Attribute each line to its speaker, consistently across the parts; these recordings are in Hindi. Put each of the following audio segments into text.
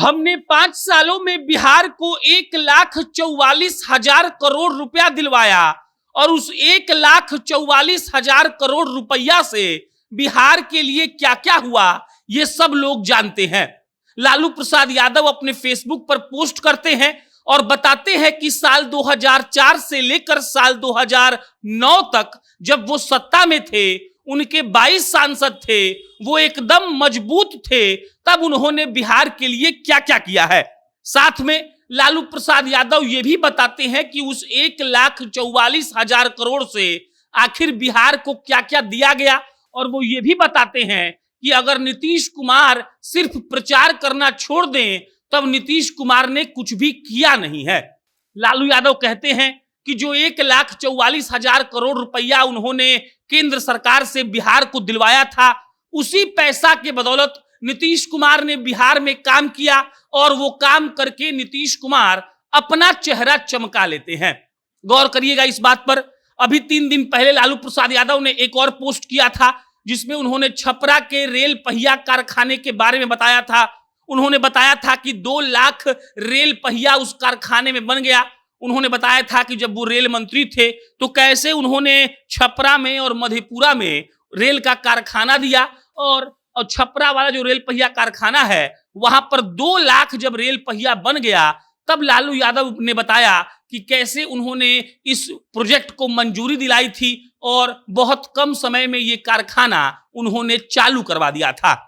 Speaker 1: हमने 5 सालों में बिहार को 1,44,000 करोड़ रुपया दिलवाया और उस 1,44,000 करोड़ रुपया से बिहार के लिए क्या क्या हुआ ये सब लोग जानते हैं। लालू प्रसाद यादव अपने फेसबुक पर पोस्ट करते हैं और बताते हैं कि साल 2004 से लेकर साल 2009 तक जब वो सत्ता में थे, उनके 22 सांसद थे, वो एकदम मजबूत थे, तब उन्होंने बिहार के लिए क्या क्या किया है। साथ में लालू प्रसाद यादव ये भी बताते हैं कि उस 1,44,000 करोड़ से आखिर बिहार को क्या क्या दिया गया, और वो ये भी बताते हैं कि अगर नीतीश कुमार सिर्फ प्रचार करना छोड़ दें तब नीतीश कुमार ने कुछ भी किया नहीं है। लालू यादव कहते हैं कि जो 1,44,000 करोड़ रुपया उन्होंने केंद्र सरकार से बिहार को दिलवाया था, उसी पैसा के बदौलत नीतीश कुमार ने बिहार में काम किया और वो काम करके नीतीश कुमार अपना चेहरा चमका लेते हैं। गौर करिएगा इस बात पर। अभी 3 दिन पहले लालू प्रसाद यादव ने एक और पोस्ट किया था जिसमें उन्होंने छपरा के रेल पहिया कारखाने के बारे में बताया था। उन्होंने बताया था कि 2 लाख रेल पहिया उस कारखाने में बन गया। उन्होंने बताया था कि जब वो रेल मंत्री थे तो कैसे उन्होंने छपरा में और मधेपुरा में रेल का कारखाना दिया, और छपरा वाला जो रेल पहिया कारखाना है वहां पर 2 लाख जब रेल पहिया बन गया तब लालू यादव ने बताया कि कैसे उन्होंने इस प्रोजेक्ट को मंजूरी दिलाई थी और बहुत कम समय में ये कारखाना उन्होंने चालू करवा दिया था।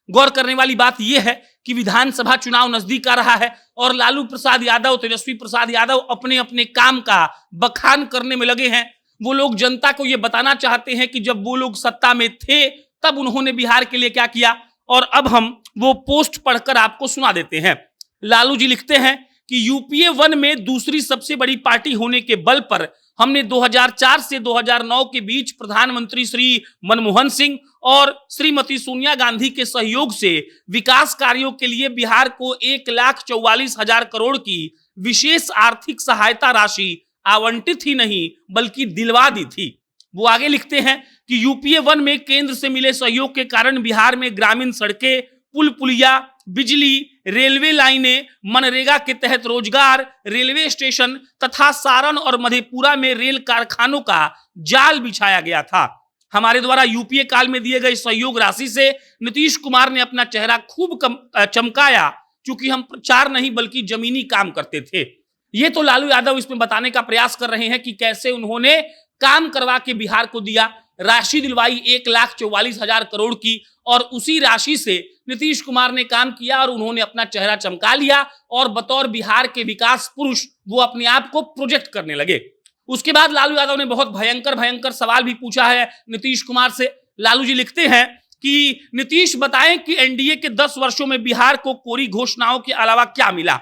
Speaker 1: गौर करने वाली बात यह है कि विधानसभा चुनाव नजदीक आ रहा है और लालू प्रसाद यादव, तेजस्वी प्रसाद यादव अपने अपने काम का बखान करने में लगे हैं। वो लोग जनता को ये बताना चाहते हैं कि जब वो लोग सत्ता में थे तब उन्होंने बिहार के लिए क्या किया, और अब हम वो पोस्ट पढ़कर आपको सुना देते हैं। लालू जी लिखते हैं कि यूपीए 1 में दूसरी सबसे बड़ी पार्टी होने के बल पर हमने 2004 से 2009 के बीच प्रधानमंत्री श्री मनमोहन सिंह और श्रीमती सोनिया गांधी के सहयोग से विकास कार्यों के लिए बिहार को 1,44,000 करोड़ की विशेष आर्थिक सहायता राशि आवंटित ही नहीं बल्कि दिलवा दी थी। वो आगे लिखते हैं कि यूपीए 1 में केंद्र से मिले सहयोग के कारण बिहार में ग्रामीण सड़कें, पुल पुलिया, बिजली, रेलवे लाइनें, मनरेगा के तहत रोजगार, रेलवे स्टेशन तथा सारण और मधेपुरा में रेल कारखानों का जाल बिछाया गया था। हमारे द्वारा यूपीए काल में दिए गए सहयोग राशि से नीतीश कुमार ने अपना चेहरा खूब चमकाया, क्योंकि हम प्रचार नहीं बल्कि जमीनी काम करते थे। ये तो लालू यादव इसमें बताने का प्रयास कर रहे हैं कि कैसे उन्होंने काम करवा के बिहार को दिया, राशि दिलवाई 1,44,000 करोड़ की, और उसी राशि से नीतीश कुमार ने काम किया और उन्होंने अपना चेहरा चमका लिया और बतौर बिहार के विकास पुरुष वो अपने आप को प्रोजेक्ट करने लगे। उसके बाद लालू यादव ने बहुत भयंकर भयंकर सवाल भी पूछा है नीतीश कुमार से। लालू जी लिखते हैं कि नीतीश बताएं कि एनडीए के 10 वर्षों में बिहार को कोरी घोषणाओं के अलावा क्या मिला।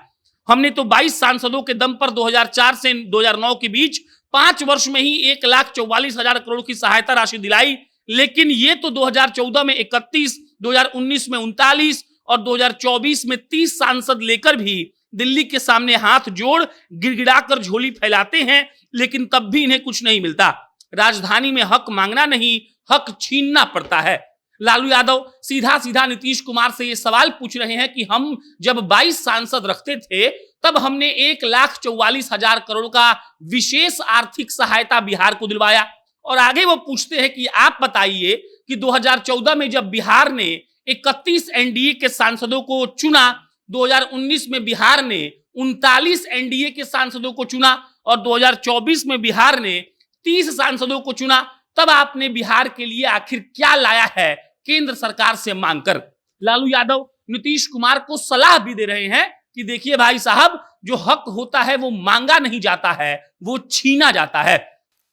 Speaker 1: हमने तो 22 सांसदों के दम पर 2004 से 2009 के बीच 5 वर्ष में ही 1,44,000 करोड़ की सहायता राशि दिलाई, लेकिन ये तो 2014 में 31, 2019 में 39 और 2024 में 30 सांसद लेकर भी दिल्ली के सामने हाथ जोड़ गिड़गिड़ाकर झोली फैलाते हैं, लेकिन तब भी इन्हें कुछ नहीं मिलता। राजधानी में हक मांगना नहीं, हक छीनना पड़ता है। लालू यादव सीधा सीधा नीतीश कुमार से ये सवाल पूछ रहे हैं कि हम जब 22 सांसद रखते थे तब हमने 1,44,000 करोड़ का विशेष आर्थिक सहायता बिहार को दिलवाया, और आगे वो पूछते हैं कि आप बताइए कि 2014 में जब बिहार ने 31 एनडीए के सांसदों को चुना, 2019 में बिहार ने 39 एनडीए के सांसदों को चुना और 2024 में बिहार ने 30 सांसदों को चुना, तब आपने बिहार के लिए आखिर क्या लाया है केंद्र सरकार से मांगकर। लालू यादव नीतीश कुमार को सलाह भी दे रहे हैं कि देखिए भाई साहब, जो हक होता है वो मांगा नहीं जाता है, वो छीना जाता है।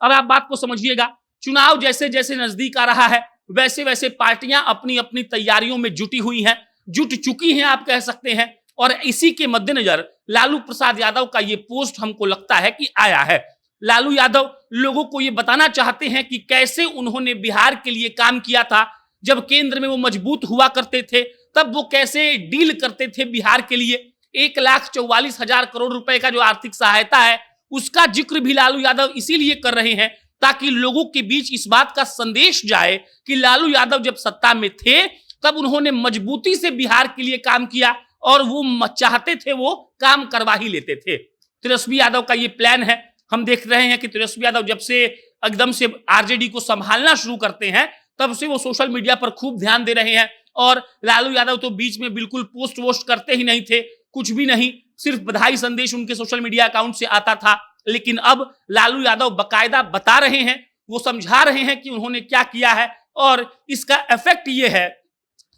Speaker 1: अब आप बात को समझिएगा। चुनाव जैसे जैसे नजदीक आ रहा है वैसे वैसे पार्टियां अपनी अपनी तैयारियों में जुटी हुई हैं, जुट चुकी हैं आप कह सकते हैं, और इसी के मद्देनजर लालू प्रसाद यादव का ये पोस्ट हमको लगता है कि आया है। लालू यादव लोगों को ये बताना चाहते हैं कि कैसे उन्होंने बिहार के लिए काम किया था। जब केंद्र में वो मजबूत हुआ करते थे तब वो कैसे डील करते थे बिहार के लिए। 1,44,000 करोड़ रुपए का जो आर्थिक सहायता है उसका जिक्र भी लालू यादव इसीलिए कर रहे हैं ताकि लोगों के बीच इस बात का संदेश जाए कि लालू यादव जब सत्ता में थे तब उन्होंने मजबूती से बिहार के लिए काम किया और वो चाहते थे वो काम करवा ही लेते थे। तेजस्वी यादव का ये प्लान है। हम देख रहे हैं कि तेजस्वी यादव जब से एकदम से आरजेडी को संभालना शुरू करते हैं तब से वो सोशल मीडिया पर खूब ध्यान दे रहे हैं। और लालू यादव तो बीच में बिल्कुल पोस्ट वोस्ट करते ही नहीं थे, कुछ भी नहीं, सिर्फ बधाई संदेश उनके सोशल मीडिया अकाउंट से आता था। लेकिन अब लालू यादव बकायदा बता रहे हैं, वो समझा रहे हैं कि उन्होंने क्या किया है, और इसका इफेक्ट ये है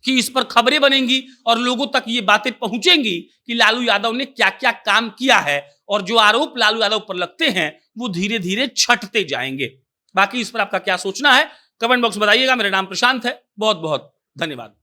Speaker 1: कि इस पर खबरें बनेंगी और लोगों तक ये बातें पहुंचेंगी कि लालू यादव ने क्या क्या काम किया है, और जो आरोप लालू यादव पर लगते हैं वो धीरे धीरे छटते जाएंगे। बाकी इस पर आपका क्या सोचना है कमेंट बॉक्स में बताइएगा। मेरा नाम प्रशांत है। बहुत बहुत धन्यवाद।